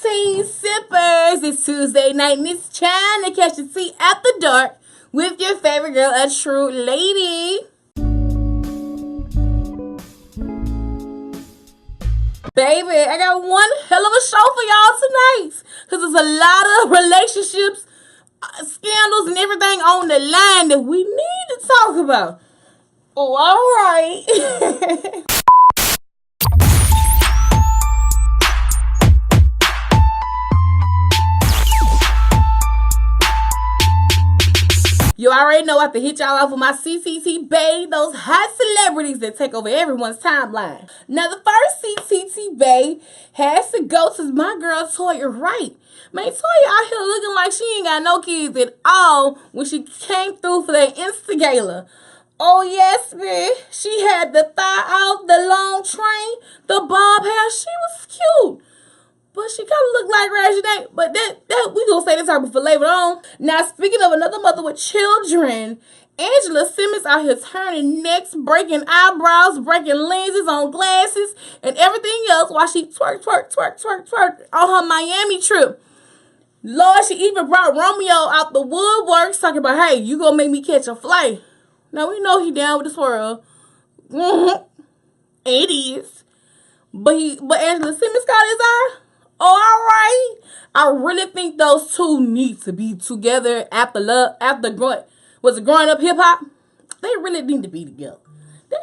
Tea sippers, it's Tuesday night and it's time to catch the tea after dark with your favorite girl, A Tru Lady. Baby, I got one hell of a show for y'all tonight because there's a lot of relationships, scandals, and everything on the line that we need to talk about. Oh, all right. You already know I have to hit y'all off with my CCT Bae, those hot celebrities that take over everyone's timeline. Now, the first CCT Bae has to go to my girl, Toya Wright. Man, Toya out here looking like she ain't got no kids at all when she came through for that Insta-gala. Oh, yes, man. She had the thigh out, the long train, the bob hair. She was cute. But she kind of looked like Reginae. But that we gonna say this topic for later on. Now, speaking of another mother with children, Angela Simmons out here turning necks, breaking eyebrows, breaking lenses on glasses, and everything else while she twerk on her Miami trip. Lord, she even brought Romeo out the woodworks talking about, hey, you gonna make me catch a flight. Now, we know he down with the swirl. It is. But Angela Simmons caught his eye. Oh, all right. I really think those two need to be together after growing up hip hop. They really need to be together.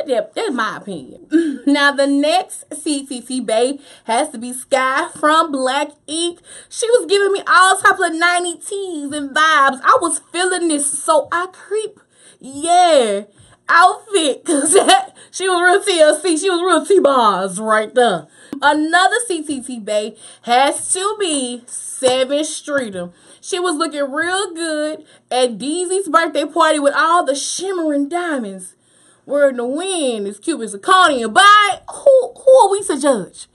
That's my opinion. Now, the next CCT Bae has to be Sky from Black Ink. She was giving me all types of 90s teas and vibes. I was feeling this, so I creep. Yeah. Outfit. Because she was real TLC. She was real T-bars right there. Another CCT Bae has to be 7th Streeter. She was looking real good at Deezy's birthday party with all the shimmering diamonds. Word in the wind is Cupid's zirconia. But who are we to judge?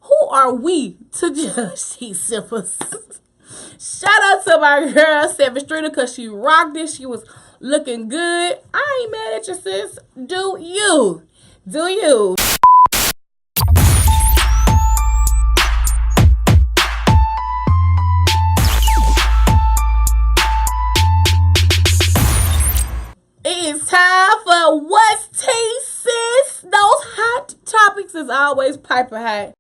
Who are we to judge these sippers? Shout out to my girl 7th Streeter because she rocked it. She was looking good. I ain't mad at you, sis. Do you? Do you? It is time for What's Tea, sis? Those hot topics is always piping hot.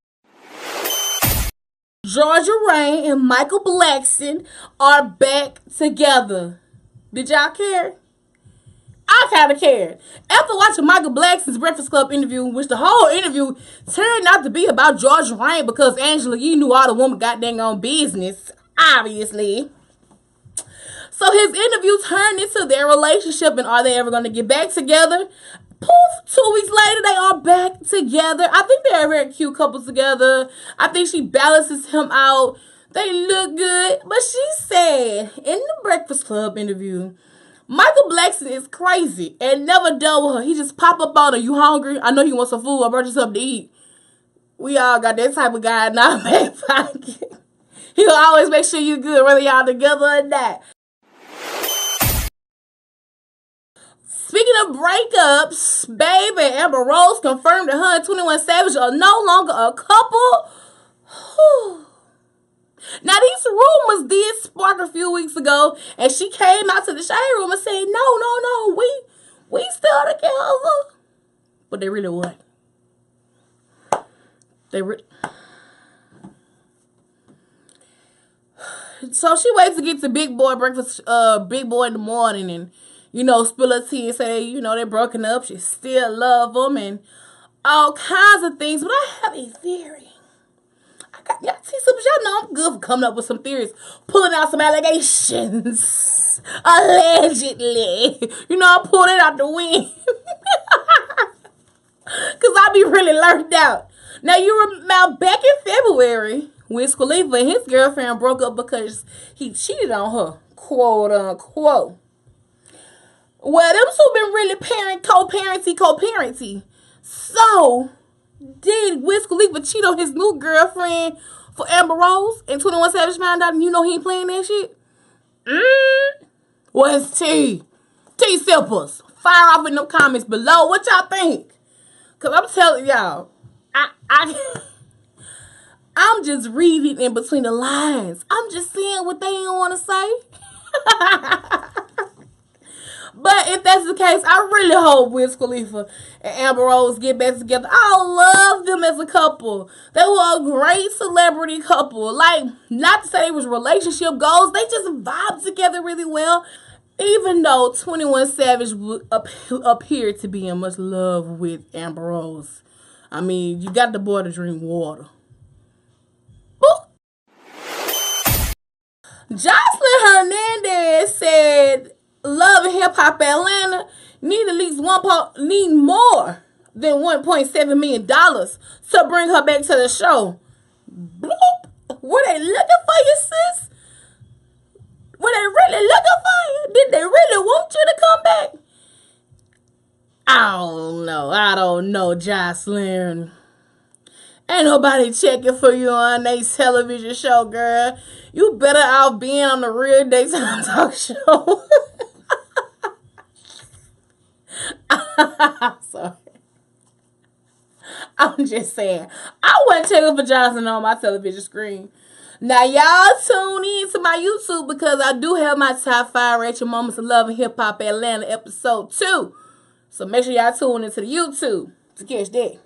Georgia Rain and Michael Blackson are back together. Did y'all care? I kind of cared. After watching Michael Blackson's Breakfast Club interview, which the whole interview turned out to be about Georgia Rain because Angela Yee knew all the woman got dang on business, obviously. So his interview turned into their relationship and are they ever going to get back together? Poof, 2 weeks later, they are back together. I think they're a very cute couple together. I think she balances him out. They look good. But she said in the Breakfast Club interview, Michael Blackson is crazy and never dealt with her. He just pop up on her. You hungry? I know you want some food. I brought you something to eat. We all got that type of guy in our back pocket. He'll always make sure you good, whether y'all together or not. Speaking of breakups, baby, Amber Rose confirmed that her and 21 Savage are no longer a couple. Whew. Now, these rumors did spark a few weeks ago, and she came out to the shade room and said, no, we still together. But they really weren't. So she waits to get to Big Boy breakfast, Big Boy in the morning, and spill her tea and say, they're broken up. She still love them and all kinds of things. But I have a theory. Y'all see some, y'all know I'm good for coming up with some theories, pulling out some allegations. Allegedly. I pulled it out the wind. Because I be really learned out. Now, you remember back in February, Wiz Khalifa and his girlfriend broke up because he cheated on her, quote unquote. Well, them two been really co-parenty. So, did Wiz Khalifa cheat on his new girlfriend for Amber Rose? And 21 Savage found out and he ain't playing that shit? What's tea? Tea sippers. Fire off in them comments below. What y'all think? Because I'm telling y'all, I'm just reading in between the lines. I'm just seeing what they want to say. But if that's the case, I really hope Wiz Khalifa and Amber Rose get back together. I love them as a couple. They were a great celebrity couple. Like, not to say it was relationship goals, they just vibed together really well. Even though 21 Savage appeared to be in much love with Amber Rose. I mean, you got the boy to drink water. Boop. Jocelyn Hernandez said Love and Hip Hop Atlanta need at least need more than $1.7 million to bring her back to the show. Bloop. Were they looking for you, sis? Were they really looking for you? Did they really want you to come back? I don't know, Jocelyn. Ain't nobody checking for you on their television show, girl. You better off being on the Real Daytime Talk Show. I'm sorry. I'm just saying. I wasn't checking for Jocelyn on my television screen. Now, y'all tune in to my YouTube because I do have my top 5 Rachel Moments of Love and Hip Hop Atlanta episode 2. So make sure y'all tune into the YouTube to catch that.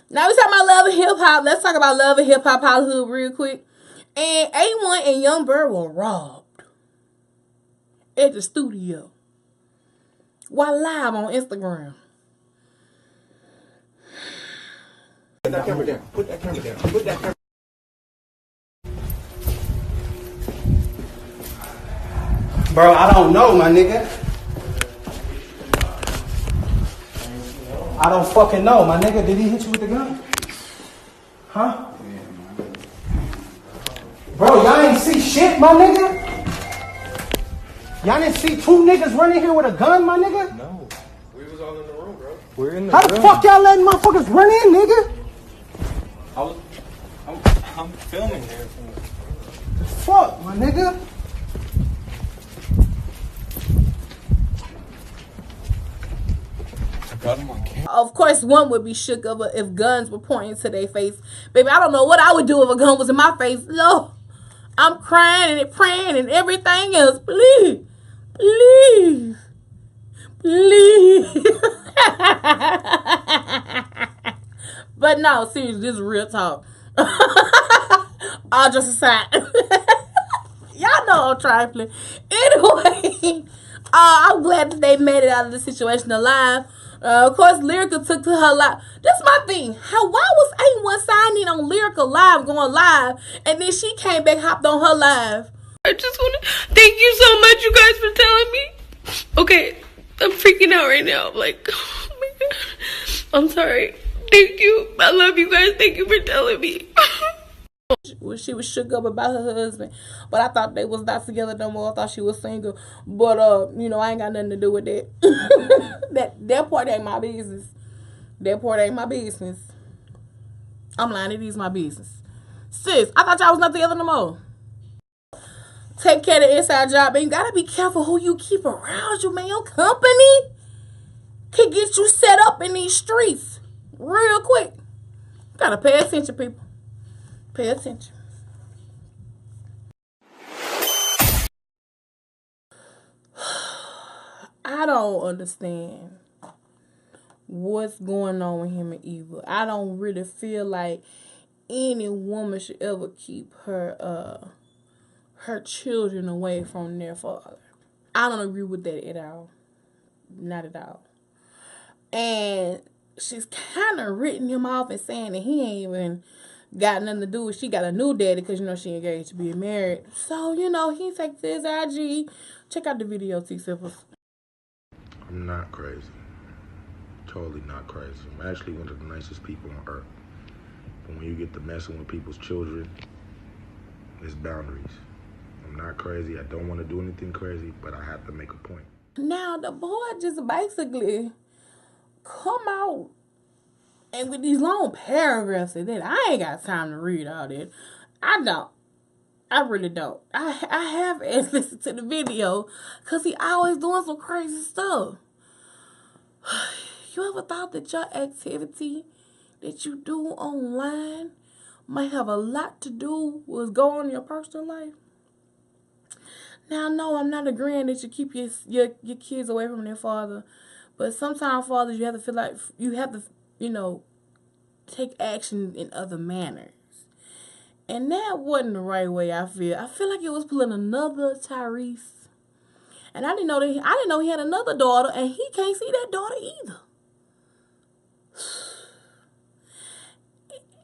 Now we talking about Love and Hip Hop. Let's talk about Love and Hip Hop Hollywood real quick. And A1 and Young Bird were robbed at the studio while live on Instagram. Put that camera down. Put that camera down. Put that camera. Bro, I don't know, my nigga. I don't fucking know, my nigga. Did he hit you with the gun? Huh? Bro, y'all ain't see shit, my nigga? Y'all didn't see 2 niggas running here with a gun, my nigga? No. We was all in the room, bro. We're in the room. How the fuck y'all letting motherfuckers run in, nigga? I'm filming here. Fuck, my nigga. Of course, one would be shook up if guns were pointing to their face. Baby, I don't know what I would do if a gun was in my face. No, I'm crying and praying and everything else. Please, please, please. But no, seriously, this is real talk. All just aside. Y'all know I'm trifling. Anyway, I'm glad that they made it out of the situation alive. Of course, Lyrica took to her live. That's my thing. Why was A1 signing on Lyrica live, going live, and then she came back, hopped on her live? I just want to thank you so much, you guys, for telling me. Okay, I'm freaking out right now. Like, oh my God. I'm sorry. Thank you. I love you guys. Thank you for telling me. She was shook up about her husband, but I thought they was not together no more. I thought she was single, but I ain't got nothing to do with that. that part ain't my business. That part ain't my business. I'm lying. It is my business. Sis, I thought y'all was not together no more. Take care of the inside job, and you gotta be careful who you keep around you, man. Your company can get you set up in these streets real quick. Gotta pay attention, people. Pay attention. I don't understand what's going on with him and Eva. I don't really feel like any woman should ever keep her children away from their father. I don't agree with that at all. Not at all. And she's kind of written him off and saying that he ain't even got nothing to do with. She got a new daddy because she engaged to be married. So he takes his IG. Check out the video, T Simples. I'm not crazy. Totally not crazy. I'm actually one of the nicest people on earth. But when you get to messing with people's children, there's boundaries. I'm not crazy. I don't want to do anything crazy, but I have to make a point. Now the boy just basically come out and with these long paragraphs and then I ain't got time to read all that. I don't. I really don't. I have listened to the video because he always doing some crazy stuff. You ever thought that your activity that you do online might have a lot to do with what's going on in your personal life. Now, no, I'm not agreeing that you keep your kids away from their father, but sometimes fathers, you have to feel like you have to, take action in other manners. And that wasn't the right way. I feel like it was pulling another Tyrese, and I didn't know he had another daughter, and he can't see that daughter either.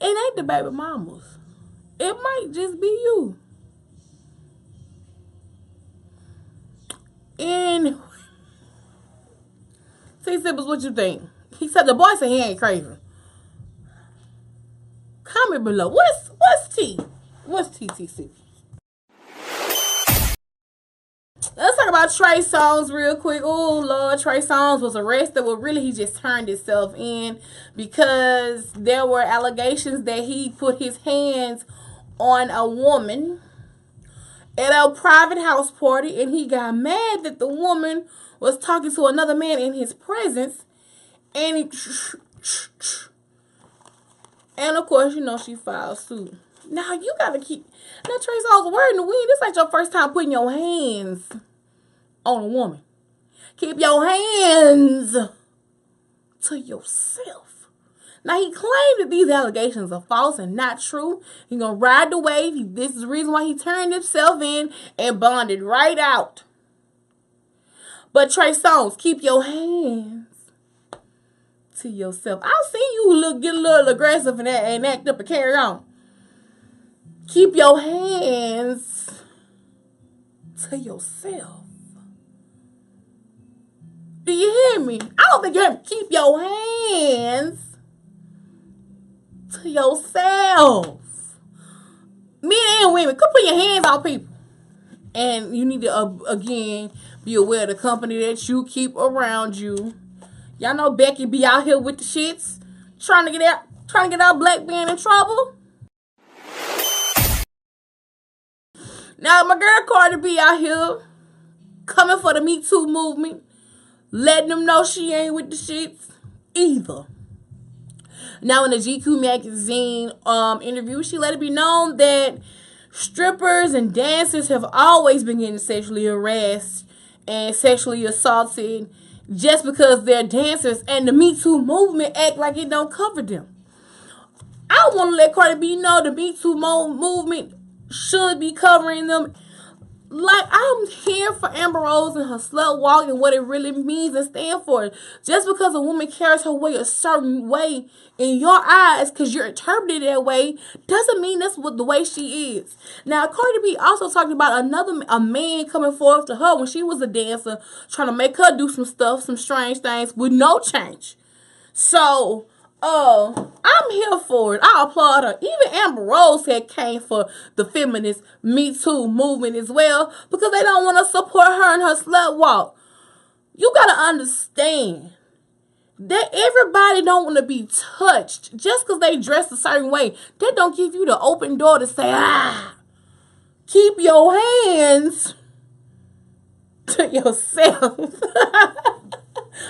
It ain't the baby mamas. It might just be you. And T-Sippers, what you think? He said the boy said he ain't crazy. Comment below. What's T? What's T-Sippers? Let's talk about Trey Songz real quick. Oh, Lord, Trey Songz was arrested. Well, really, he just turned himself in because there were allegations that he put his hands on a woman at a private house party, and he got mad that the woman was talking to another man in his presence, and of course, she filed suit. Now, you gotta keep... Now, Trey Songz, word in the wind. This ain't your first time putting your hands on a woman. Keep your hands to yourself. Now, he claimed that these allegations are false and not true. He's gonna ride the wave. This is the reason why he turned himself in and bonded right out. But Trey Songz, keep your hands to yourself. I've seen you get a little aggressive and act up and carry on. Keep your hands to yourself. Do you hear me? I don't think you hear me. Keep your hands to yourself. Men and women, quit putting your hands on people. And you need to, again, be aware of the company that you keep around you. Y'all know Becky be out here with the shits, trying to get out black men in trouble. Now, my girl Cardi B out here coming for the Me Too movement, letting them know she ain't with the shits either. Now, in the GQ magazine interview, she let it be known that strippers and dancers have always been getting sexually harassed and sexually assaulted just because they're dancers, and the Me Too movement act like it don't cover them. I want to let Cardi B know the Me Too movement should be covering them. Like, I'm here for Amber Rose and her slut walk and what it really means and stand for. Just because a woman carries her way a certain way in your eyes, because you're interpreted that way, doesn't mean that's what the way she is. Now, Cardi B also talked about a man coming forth to her when she was a dancer, trying to make her do some stuff, some strange things with no change. So, I'm here for it. I applaud her. Even Amber Rose had came for the feminist Me Too movement as well, because they don't want to support her in her slut walk. You gotta understand that everybody don't want to be touched just because they dress a certain way. That don't give you the open door to say, keep your hands to yourself.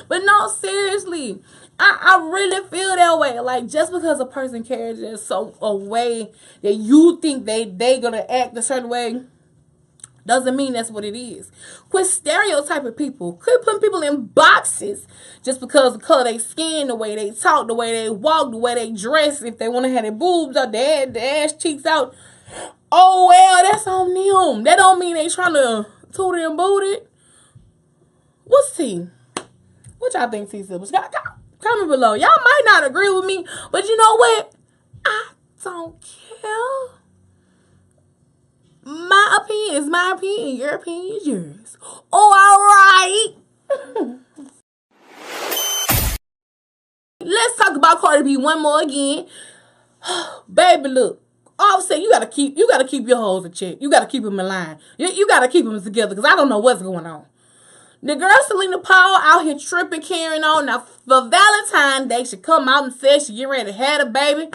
But no, seriously, I really feel that way. Like, just because a person carries a way that you think they gonna act a certain way, doesn't mean that's what it is. Quit stereotyping people. Quit putting people in boxes just because of the color of their skin, the way they talk, the way they walk, the way they dress. If they want to have their boobs out, their ass cheeks out, oh well, that's on them. That don't mean they trying to toot it and boot it. What's T? What y'all think, T-Sippers? Comment below. Y'all might not agree with me, but you know what? I don't care. My opinion is my opinion. Your opinion is yours. Oh, all right. Let's talk about Cardi B one more again. Baby, look. All of a sudden, you gotta keep your hoes in check. You gotta keep them in line. You gotta keep them together, because I don't know what's going on. The girl Celina Powell out here tripping, carrying on. Now, for Valentine's Day, she come out and said she get ready to have a baby.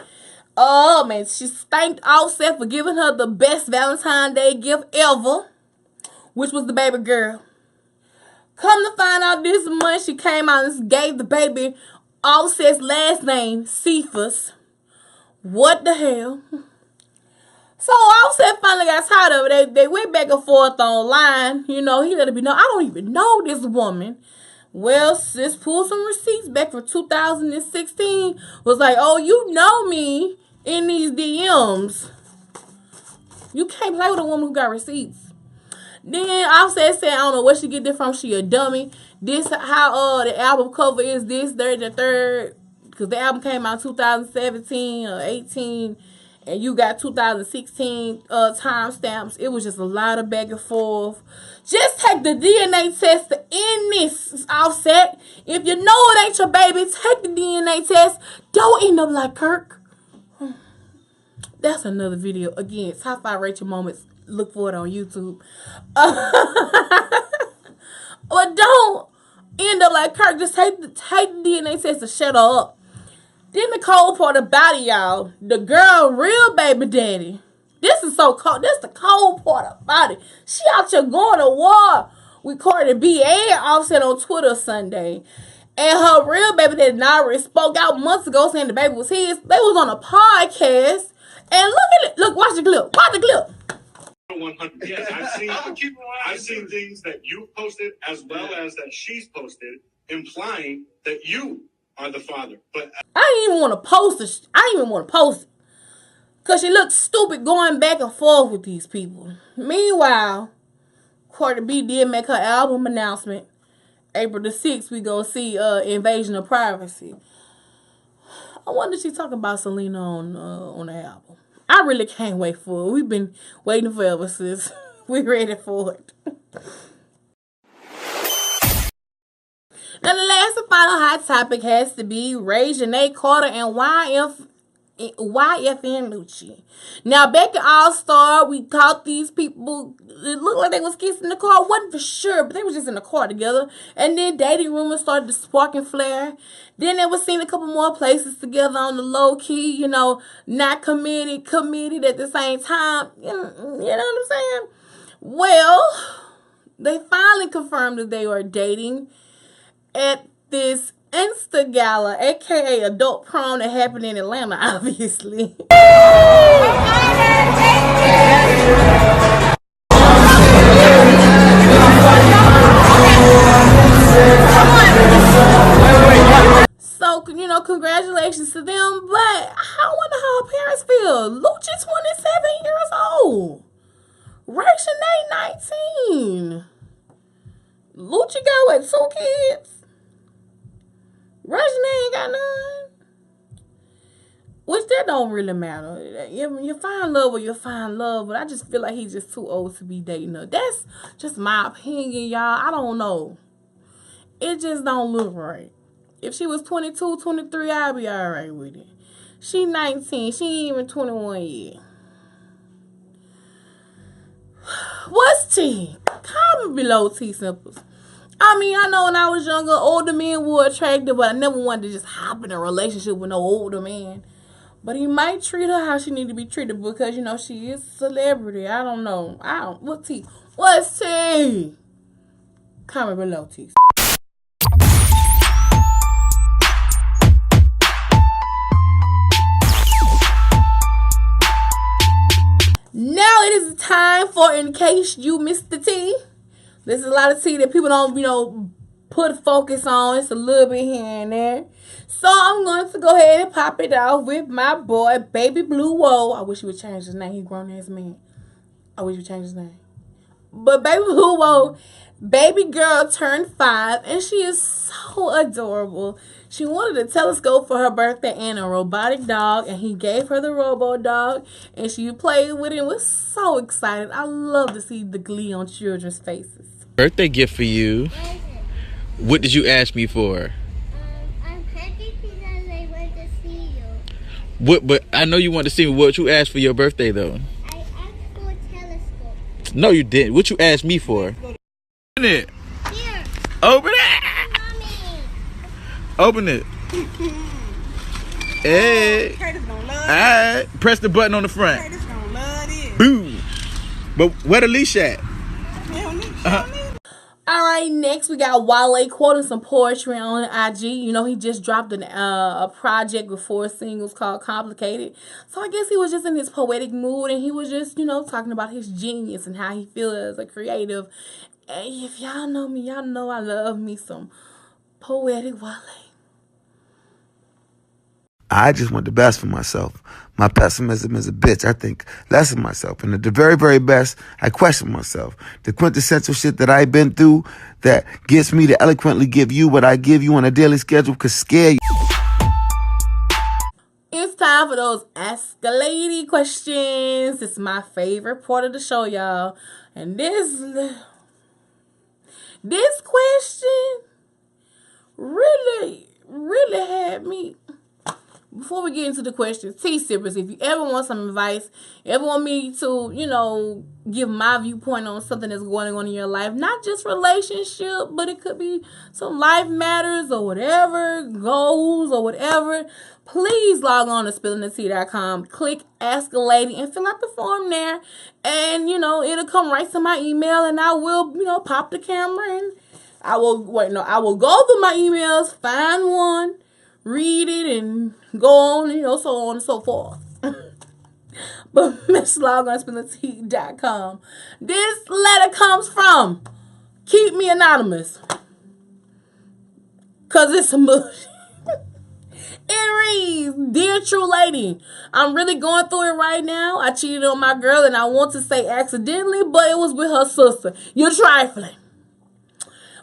Oh, man, she thanked Offset for giving her the best Valentine's Day gift ever, which was the baby girl. Come to find out this month, she came out and gave the baby Offset's last name, Cephas. What the hell? So Offset finally got tired of it. They went back and forth online. You know, he let it be known, I don't even know this woman. Well, sis pulled some receipts back from 2016. Was like, oh, you know me in these DMs. You can't play with a woman who got receipts. Then Offset said, I don't know where she get this from. She a dummy. This how the album cover is this, the third. Because the album came out 2017 or 18. And you got 2016 timestamps. It was just a lot of back and forth. Just take the DNA test to end this, Offset. If you know it ain't your baby, take the DNA test. Don't end up like Kirk. That's another video. Again, top 5 Rachel moments. Look for it on YouTube. But don't end up like Kirk. Just take the DNA test to shut her up. Then the cold part about it, y'all. The girl real baby daddy. This is so cold. This is the cold part about it. She out here going to war with Cardi B and Offset on Twitter Sunday. And her real baby daddy Nari spoke out months ago saying the baby was his. They was on a podcast. And look at it. Look, watch the clip. Watch the clip. 100. Yes, I've seen things that you've posted as well as that she's posted, implying that you are the father. But I didn't even want to post it. I didn't even want to post it. Because she looked stupid going back and forth with these people. Meanwhile, Cardi B did make her album announcement. April the 6th, we go see Invasion of Privacy. I wonder if she talking about Celina on the album. I really can't wait for it. We've been waiting forever, sis. We're ready for it. Now, the last and final hot topic has to be Reginae, Carter, and YFN Lucci. Now, back at All Star, we caught these people. It looked like they was kissing in the car. Wasn't for sure, but they were just in the car together. And then dating rumors started to spark and flare. Then they were seen a couple more places together on the low key. You know, not committed at the same time. You know what I'm saying? Well, they finally confirmed that they were dating at this Insta Gala, aka adult prom, that happened in Atlanta, obviously. So, you know, congratulations to them, but I wonder how her parents feel. Lucci 27 years old. Reginae 19. Lucci got what, 2 kids? Reginae ain't got none. Which that don't really matter. You find love or you find love, but I just feel like he's just too old to be dating her. That's just my opinion, y'all. I don't know. It just don't look right. If she was 22, 23, I'd be alright with it. She 19. She ain't even 21 yet. What's T? Comment below, T Simples. I mean, I know when I was younger, older men were attractive, but I never wanted to just hop in a relationship with no older man. But he might treat her how she need to be treated because, you know, she is a celebrity. I don't know. What's T? What's T? Comment below, T. Now it is time for In Case You Missed the Tea. There's a lot of tea that people don't, you know, put focus on. It's a little bit here and there. So I'm going to go ahead and pop it off with my boy, Baby Blue Whoa. I wish he would change his name. He grown as man. I wish he would change his name. But Baby Blue Whoa, baby girl turned 5, and she is so adorable. She wanted a telescope for her birthday and a robotic dog, and he gave her the robo dog, and she played with it and was so excited. I love to see the glee on children's faces. Birthday gift for you. What did you ask me for? I'm happy because I went to see you. What? But I know you want to see me. What you asked for your birthday though? I asked for a telescope. No, you didn't. What you asked me for? Open it. Here. Open it. Mommy. Open it. Hey. Curtis gonna love it. Alright. Press the button on the front. Curtis gonna love it. Boom. But where the leash at? They don't need All right, next we got Wale quoting some poetry on IG. You know, he just dropped a project with 4 singles called Complicated. So I guess he was just in his poetic mood and he was just, you know, talking about his genius and how he feels as a creative. And if y'all know me, y'all know I love me some poetic Wale. I just want the best for myself. My pessimism is a bitch. I think less of myself. And at the very, very best, I question myself. The quintessential shit that I've been through that gets me to eloquently give you what I give you on a daily schedule could scare you. It's time for those Ask a Lady questions. It's my favorite part of the show, y'all. And this question really had me. Before we get into the questions, tea sippers, if you ever want some advice, ever want me to, you know, give my viewpoint on something that's going on in your life, not just relationship, but it could be some life matters or whatever, goals or whatever, please log on to spillingthetea.com, click Ask a Lady, and fill out the form there, and, you know, it'll come right to my email, and I will, you know, pop the camera, and I will go through my emails, find one, read it, and go on, you know, so on and so forth. But Miss log on spillingthetea.com. This letter comes from Keep Me Anonymous, cause it's some bullshit. It reads, Dear True Lady, I'm really going through it right now. I cheated on my girl and I want to say accidentally, but it was with her sister. You're trifling.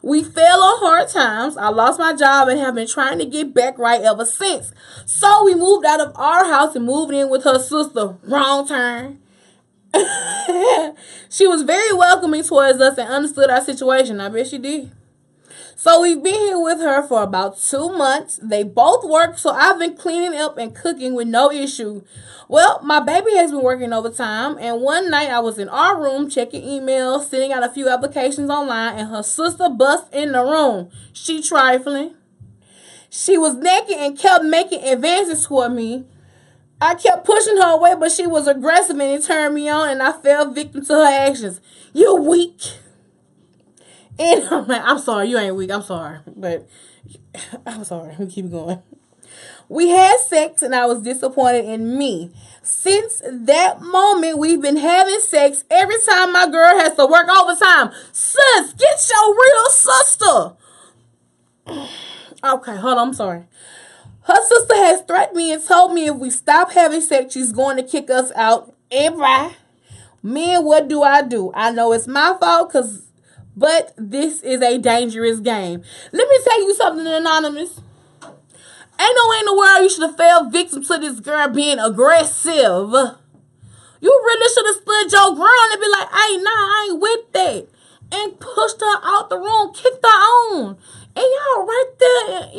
We fell on hard times. I lost my job and have been trying to get back right ever since. So we moved out of our house and moved in with her sister. Wrong turn. She was very welcoming towards us and understood our situation. I bet she did. So we've been here with her for about 2 months. They both work, so I've been cleaning up and cooking with no issue. Well, my baby has been working overtime, and one night I was in our room checking emails, sending out a few applications online, and her sister bust in the room. She trifling. She was naked and kept making advances toward me. I kept pushing her away, but she was aggressive and it turned me on, and I fell victim to her actions. You weak. And I'm sorry, you ain't weak. I'm sorry. But I'm sorry. We keep going. We had sex and I was disappointed in me. Since that moment, we've been having sex every time my girl has to work overtime. Sis, get your real sister. Okay, hold on. I'm sorry. Her sister has threatened me and told me if we stop having sex, she's going to kick us out. And bye. Man, what do? I know it's my fault, but this is a dangerous game. Let me tell you something, Anonymous. Ain't no way in the world you should have fell victim to this girl being aggressive. You really should have stood your ground and be like, hey, nah, I ain't with that. And pushed her out the room, kicked her on. And y'all right there,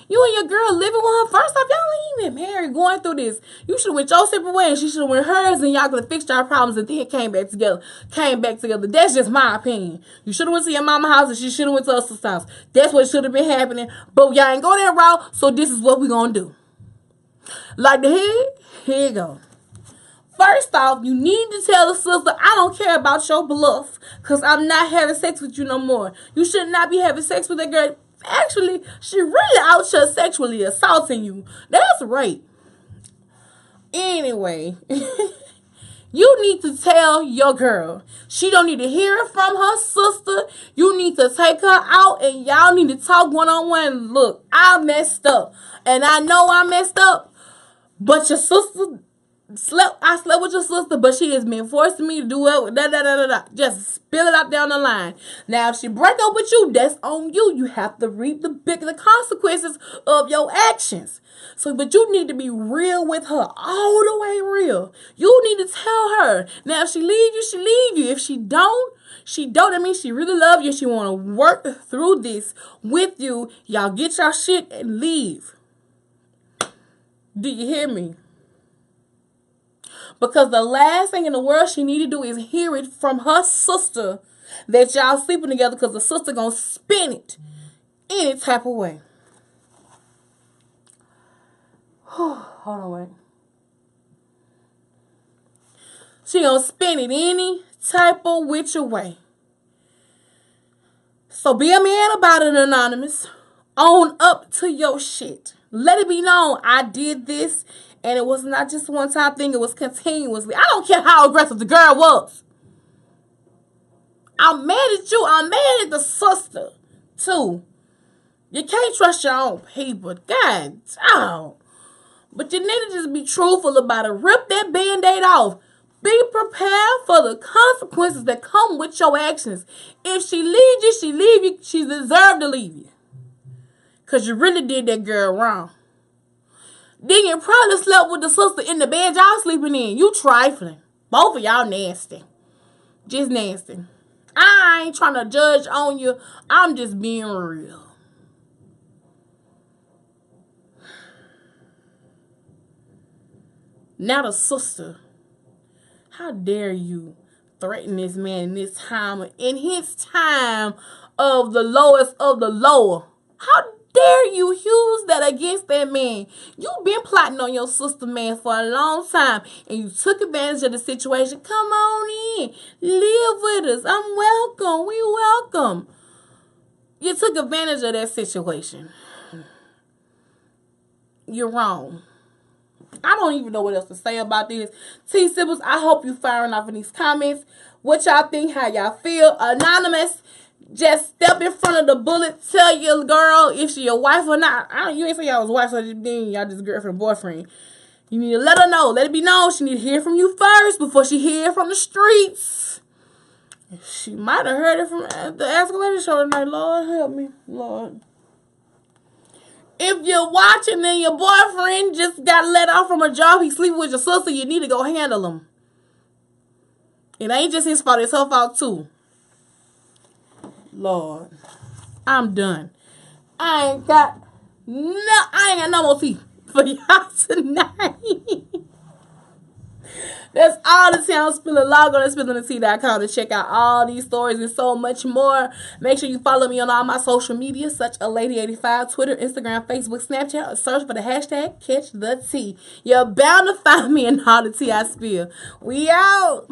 you and your girl living with her. First off, y'all ain't even married going through this. You should have went your separate way and she should have went hers and y'all could have fixed y'all problems and then came back together. That's just my opinion. You should have went to your mama's house and she should have went to her sister's house. That's what should have been happening. But y'all ain't go that route, so this is what we gonna do. Like the head, here you go. First off, you need to tell the sister, I don't care about your bluff, because I'm not having sex with you no more. You should not be having sex with that girl. Actually, she really out here sexually assaulting you. That's rape. Anyway, you need to tell your girl. She don't need to hear it from her sister. You need to take her out and y'all need to talk one-on-one. Look, I messed up. And I know I messed up, but your sister... I slept with your sister, but she has been forcing me to do it. Just spill it out down the line. Now, if she break up with you, that's on you. You have to reap the consequences of your actions. So, but you need to be real with her, all the way real. You need to tell her. Now, if she leave you, she leave you. If she don't, that means she really love you. She want to work through this with you. Y'all get your shit and leave. Do you hear me? Because the last thing in the world she need to do is hear it from her sister that y'all sleeping together, because the sister gonna spin it any type of way. Hold on, wait. She gonna spin it any type of which way. So be a man about it, Anonymous. Own up to your shit. Let it be known I did this, and it was not just one time thing, it was continuously. I don't care how aggressive the girl was. I'm mad at you. I'm mad at the sister, too. You can't trust your own people. God damn. But you need to just be truthful about it. Rip that Band-Aid off. Be prepared for the consequences that come with your actions. If she leaves you, she leave you. She deserved to leave you. Because you really did that girl wrong. Then you probably slept with the sister in the bed y'all sleeping in. You trifling. Both of y'all nasty. Just nasty. I ain't trying to judge on you. I'm just being real. Now the sister. How dare you threaten this man in this time, in his time of the lowest of the lower? How dare you use that against that man? You've been plotting on your sister, man, for a long time, and you took advantage of the situation. Come on in. Live with us. I'm welcome. We welcome. You took advantage of that situation. You're wrong. I don't even know what else to say about this. T-Sippers, I hope you firing off in these comments. What y'all think? How y'all feel? Anonymous, just step in front of the bullet. Tell your girl if she your wife or not. You ain't say y'all was wife, so then y'all just girlfriend, boyfriend. You need to let her know. Let it be known. She need to hear from you first before she hear from the streets. She might have heard it from the Ask a Lady show tonight. Lord, help me. Lord. If you're watching and your boyfriend just got let off from a job, he's sleeping with your sister, you need to go handle him. It ain't just his fault, it's her fault too. Lord, I'm done. I ain't got no more tea for y'all tonight. That's all the town spilling. Log on to spillingthetea.com to check out all these stories and so much more. Make sure you follow me on all my social media, such a Lady85, Twitter, Instagram, Facebook, Snapchat. Search for the hashtag Catch the Tea. You're bound to find me in all the tea I spill. We out.